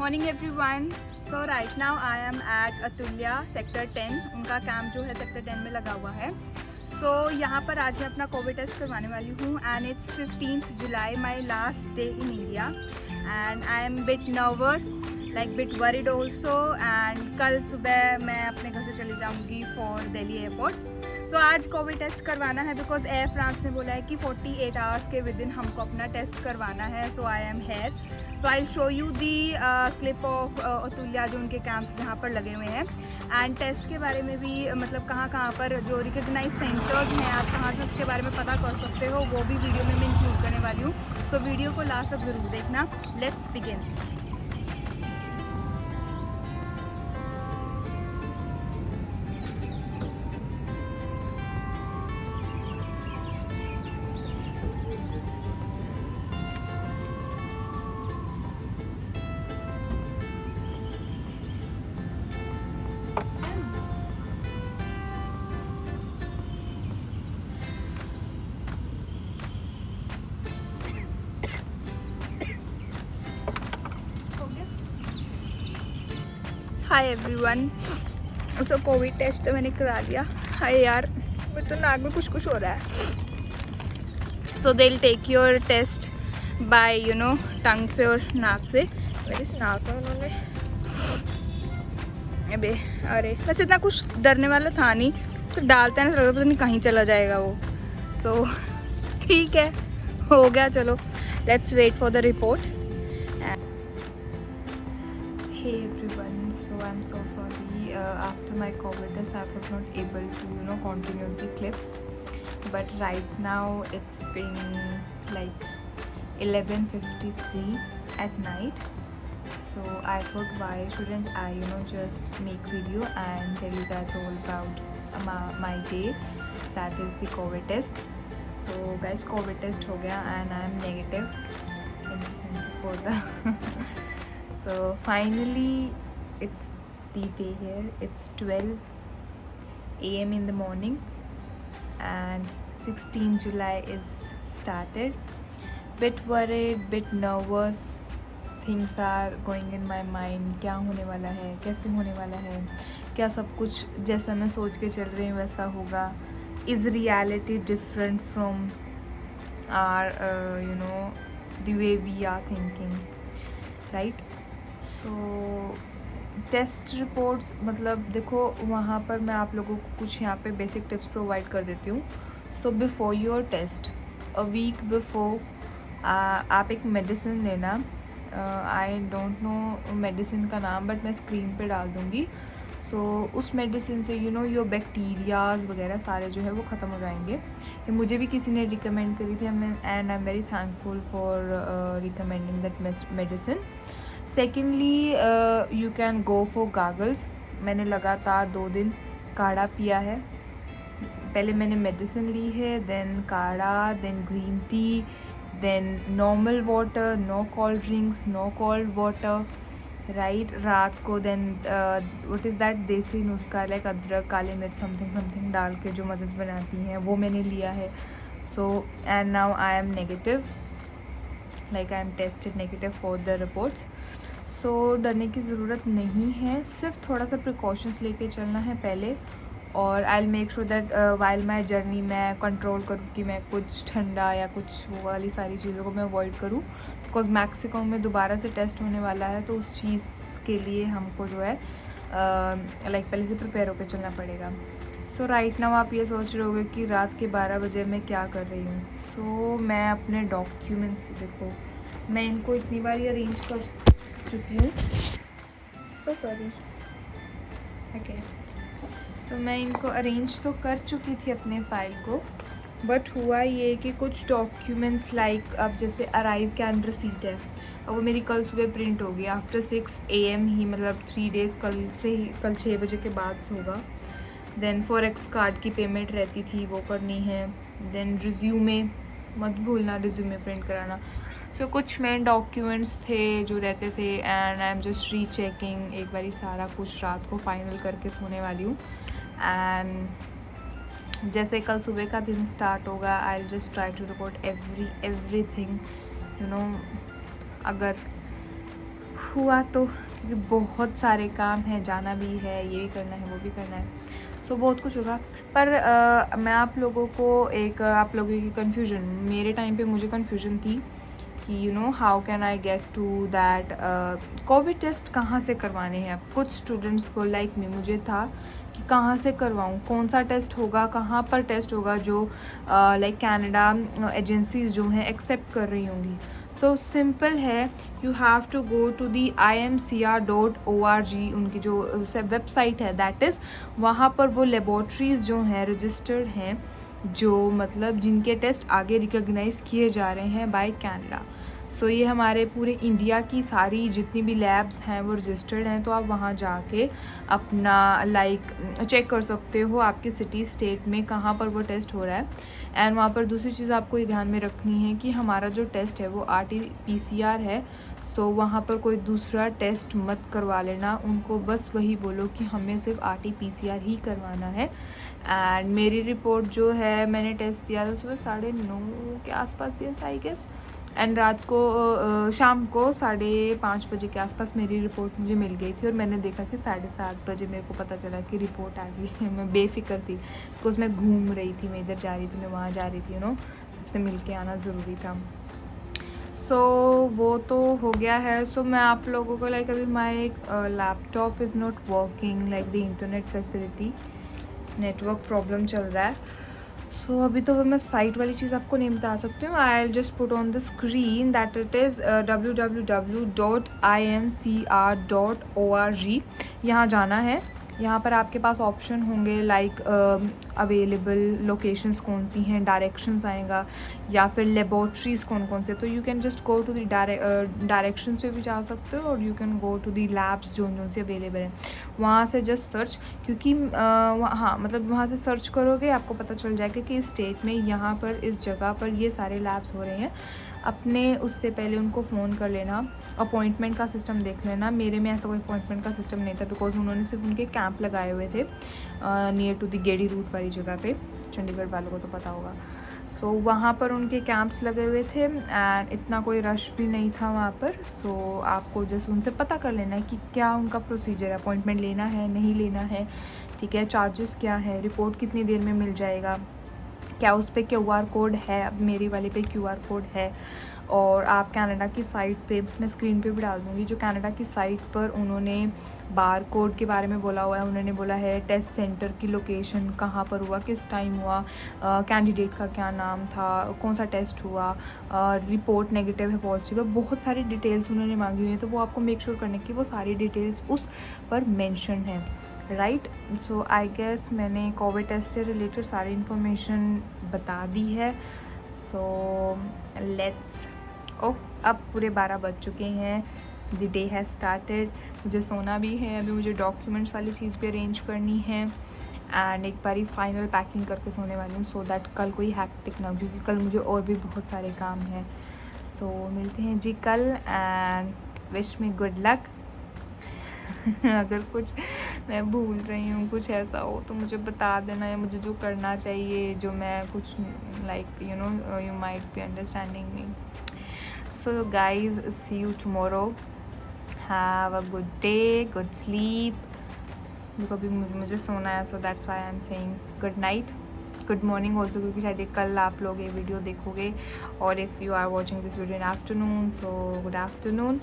Morning everyone. So right now I am at Atulya sector 10। उनका camp जो है sector 10 में लगा हुआ है। सो यहाँ पर आज मैं अपना कोविड टेस्ट करवाने वाली हूँ and it's 15th July, my last day in India and I M bit nervous, like bit worried also. And कल सुबह मैं अपने घर से चली जाऊँगी फॉर दिल्ली एयरपोर्ट। सो आज कोविड टेस्ट करवाना है बिकॉज एयर फ्रांस ने बोला है कि 48 आवर्स के विद इन हमको अपना टेस्ट करवाना है। So I am here, so I will show you the clip of Atulya जो उनके कैंप्स जहाँ पर लगे हुए हैं एंड टेस्ट के बारे में भी, मतलब कहाँ कहाँ पर जो रिकग्नाइज सेंटर्स हैं आप कहाँ से उसके बारे में पता कर सकते हो, वो भी वीडियो में मैं इंक्लूड करने वाली हूँ। सो वीडियो को लास्ट तक ज़रूर देखना। Let's begin. Hi everyone. So covid test तो मैंने करा लिया। हाय यार, मेरे तो नाक में कुछ कुछ हो रहा है। So they will take your test by tongue से और नाक से। मेरे इस नाक में उन्होंने अरे वैसे इतना कुछ डरने वाला था नहीं, सिर्फ डालते हैं ना पता नहीं कहीं चला जाएगा वो। सो ठीक है, हो गया। चलो let's wait for the report. Hey everyone, so I'm so sorry. After my COVID test, I was not able to, continue the clips. But right now it's been like 11:53 at night. So I thought, why shouldn't I, just make video and tell you guys all about my day. That is the COVID test. So guys, COVID test हो gaya and I'm negative for the. So finally it's the day here. It's 12 AM in the morning and 16 July is started. Bit worried, bit nervous. Things are going in my mind. क्या होने वाला है, कैसे होने वाला है, क्या सब कुछ जैसा मैं सोच के चल रही हूँ वैसा होगा? Is reality different from our the way we are thinking, right? So test reports, मतलब देखो वहाँ पर मैं आप लोगों को कुछ यहाँ पे बेसिक टिप्स प्रोवाइड कर देती हूँ। So before your test, a week before आप एक मेडिसिन लेना। आई डोंट नो मेडिसिन का नाम, बट मैं स्क्रीन पे डाल दूँगी। सो उस मेडिसिन से योर बैक्टीरियाज वगैरह सारे जो है वो ख़त्म हो जाएंगे। ये मुझे भी किसी ने रिकमेंड करी थी and I am very thankful for recommending that medicine. Secondly you can go for goggles. मैंने लगातार 2 दिन काढ़ा पिया है। पहले मैंने मेडिसिन ली है, देन काढ़ा, then green tea, then normal water, no cold drinks, no cold water, right. रात को देन व्हाट इज़ दैट देसी नुस्खा, लाइक अदरक, काली मिर्च, समथिंग डाल के जो मदद बनाती हैं वो मैंने लिया है। So and now I am negative, like I am tested negative for the reports. So डरने की ज़रूरत नहीं है, सिर्फ थोड़ा सा प्रिकॉशंस लेके चलना है पहले। और I will make sure that while my journey मैं कंट्रोल करूँ कि मैं कुछ ठंडा या कुछ वो वाली सारी चीज़ों को मैं अवॉइड करूँ, बिकॉज मैक्सिको में दोबारा से टेस्ट होने वाला है। तो उस चीज़ के लिए हमको जो है लाइक पहले से प्रिपेयर होकर चलना पड़ेगा। सो राइट नाउ आप ये सोच रहे होगे कि रात के 12 बजे मैं क्या कर रही हूँ। सो मैं अपने डॉक्यूमेंट्स, देखो मैं इनको इतनी बार अरेंज कर चुकी हूँ। So sorry, okay. सो मैं इनको अरेंज तो कर चुकी थी अपने फ़ाइल को, बट हुआ ये कि कुछ डॉक्यूमेंट्स लाइक अब जैसे अराइव कैन रिसीट है, अब वो मेरी कल सुबह प्रिंट होगी आफ्टर 6 AM ही, मतलब 3 डेज़ कल से ही, कल 6 बजे के बाद से होगा। देन फॉरेक्स कार्ड की पेमेंट रहती थी वो करनी है। देन रिज्यूमे मत भूलना, रिज्यूमे प्रिंट कराना। तो कुछ मेन डॉक्यूमेंट्स थे जो रहते थे and I am just rechecking एक बारी सारा कुछ, रात को फाइनल करके सोने वाली हूँ। एंड जैसे कल सुबह का दिन स्टार्ट होगा, I will just try to report everything अगर हुआ तो, क्योंकि बहुत सारे काम हैं, जाना भी है, ये भी करना है, वो भी करना है, सो बहुत कुछ होगा। पर मैं आप लोगों की कन्फ्यूजन, मेरे टाइम पे मुझे कन्फ्यूजन थी कि how can I get to that covid test कहाँ से करवाने हैं। कुछ स्टूडेंट्स को लाइक मी, मुझे था कि कहाँ से करवाऊँ, कौन सा टेस्ट होगा, कहाँ पर टेस्ट होगा जो लाइक कनाडा एजेंसीज जो हैं एक्सेप्ट कर रही होंगी। सो सिंपल है, you have to go to the imcr.org, उनकी जो वेबसाइट है दैट इज़, वहाँ पर वो लेबॉर्ट्रीज़ जो हैं रजिस्टर्ड हैं, जो मतलब जिनके टेस्ट आगे रिकॉग्नाइज किए जा रहे हैं बाय कनाडा। सो ये हमारे पूरे इंडिया की सारी जितनी भी लैब्स हैं वो रजिस्टर्ड हैं, तो आप वहाँ जाके अपना चेक कर सकते हो आपकी सिटी स्टेट में कहाँ पर वो टेस्ट हो रहा है। एंड वहाँ पर दूसरी चीज़ आपको ये ध्यान में रखनी है कि हमारा जो टेस्ट है वो RT-PCR है। सो वहाँ पर कोई दूसरा टेस्ट मत करवा लेना, उनको बस वही बोलो कि हमें सिर्फ RT-PCR ही करवाना है। एंड मेरी रिपोर्ट जो है, मैंने टेस्ट दिया था सुबह 9:30 के आसपास दिया था आई गेस, एंड रात को शाम को 5:30 बजे के आसपास मेरी रिपोर्ट मुझे मिल गई थी। और मैंने देखा कि 7:30 बजे मेरे को पता चला कि रिपोर्ट आ गई है। मैं बेफिक्र थी बिकॉज मैं घूम रही थी, मैं इधर जा रही थी, मैं वहाँ जा रही थी, सबसे मिल के आना ज़रूरी था। सो वो तो हो गया है। सो मैं आप लोगों को अभी my laptop is not working, like the internet facility, network problem चल रहा है। सो अभी तो मैं साइट वाली चीज़ आपको नहीं बता सकती हूँ। आई will just put on the screen that it is www.imcr.org। यहाँ जाना है, यहाँ पर आपके पास ऑप्शन होंगे लाइक अवेलेबल लोकेशंस कौन सी हैं, डायरेक्शंस आएगा, या फिर लेबॉर्ट्रीज़ कौन कौन से। तो you can just go to the directions पे भी जा सकते हो, और you can go to the labs जो से अवेलेबल हैं, वहाँ से जस्ट सर्च, क्योंकि हाँ मतलब वहाँ से सर्च करोगे आपको पता चल जाएगा कि इस स्टेट में यहाँ पर इस जगह पर ये सारे लैब्स हो रहे हैं। अपने उससे पहले उनको फ़ोन कर लेना, अपॉइंटमेंट का सिस्टम देख लेना। मेरे में ऐसा कोई अपॉइंटमेंट का सिस्टम नहीं था, बिकॉज उन्होंने सिर्फ उनके कैंप लगाए हुए थे near to the Gedi route वाली जगह पे, चंडीगढ़ वालों को तो पता होगा। सो वहाँ पर उनके कैंप्स लगे हुए थे, एंड इतना कोई रश भी नहीं था वहाँ पर। सो आपको जस्ट उनसे पता कर लेना है कि क्या उनका प्रोसीजर है, अपॉइंटमेंट लेना है, नहीं लेना है, ठीक है, चार्जेस क्या है, रिपोर्ट कितनी देर में मिल जाएगा, क्या उस पर QR कोड है। अब मेरी वाले पे QR कोड है। और आप कनाडा की साइट पे, मैं स्क्रीन पे भी डाल दूँगी, जो कनाडा की साइट पर उन्होंने बार कोड के बारे में बोला हुआ है। उन्होंने बोला है टेस्ट सेंटर की लोकेशन कहाँ पर हुआ, किस टाइम हुआ, कैंडिडेट का क्या नाम था, कौन सा टेस्ट हुआ, रिपोर्ट नेगेटिव है पॉजिटिव है, बहुत सारी डिटेल्स उन्होंने मांगी हुई है। तो वो आपको मेक श्योर करने की वो सारी डिटेल्स उस पर मेंशन है, राइट। सो आई गेस मैंने कोविड टेस्ट से रिलेटेड सारी इन्फॉर्मेशन बता दी है। सो लेट्स अब पूरे 12 बज चुके हैं, द डे हैज़ स्टार्टेड। मुझे सोना भी है, अभी मुझे डॉक्यूमेंट्स वाली चीज़ भी अरेंज करनी है, एंड एक बारी फाइनल पैकिंग करके सोने वाली हूँ, सो दैट कल कोई हैक्टिक ना हो, क्योंकि कल मुझे और भी बहुत सारे काम हैं। सो मिलते हैं जी कल, and wish me good luck. अगर कुछ मैं भूल रही हूँ, कुछ ऐसा हो तो मुझे बता देना, या मुझे जो करना चाहिए, जो मैं कुछ like you might be understanding me. So guys, see you tomorrow, have a good day, good sleep. देखो अभी मुझे सोना है, so that's why I am saying good night, good morning also, क्योंकि शायद कल आप लोग ये वीडियो देखोगे, और if you are watching this video in afternoon, so good afternoon.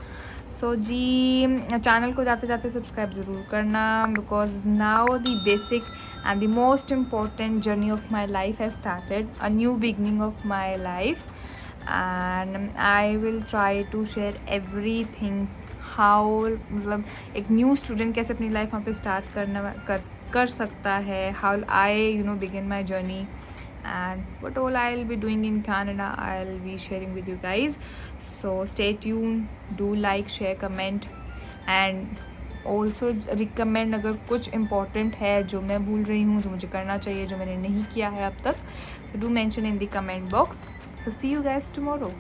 So जी, चैनल को जाते जाते सब्सक्राइब ज़रूर करना, because now the basic and the most important journey of my life has started, a new beginning of my life, and I will try to share every thing, how मतलब एक new student कैसे अपनी life वहाँ पे start कर सकता है, how I begin my journey, and what all I'll be doing in Canada, I'll be sharing with you guys. So stay tuned, do like, share, comment, and also recommend अगर कुछ important है जो मैं भूल रही हूँ, जो मुझे करना चाहिए, जो मैंने नहीं किया है अब तक, so do mention in the comment box. So see you guys tomorrow.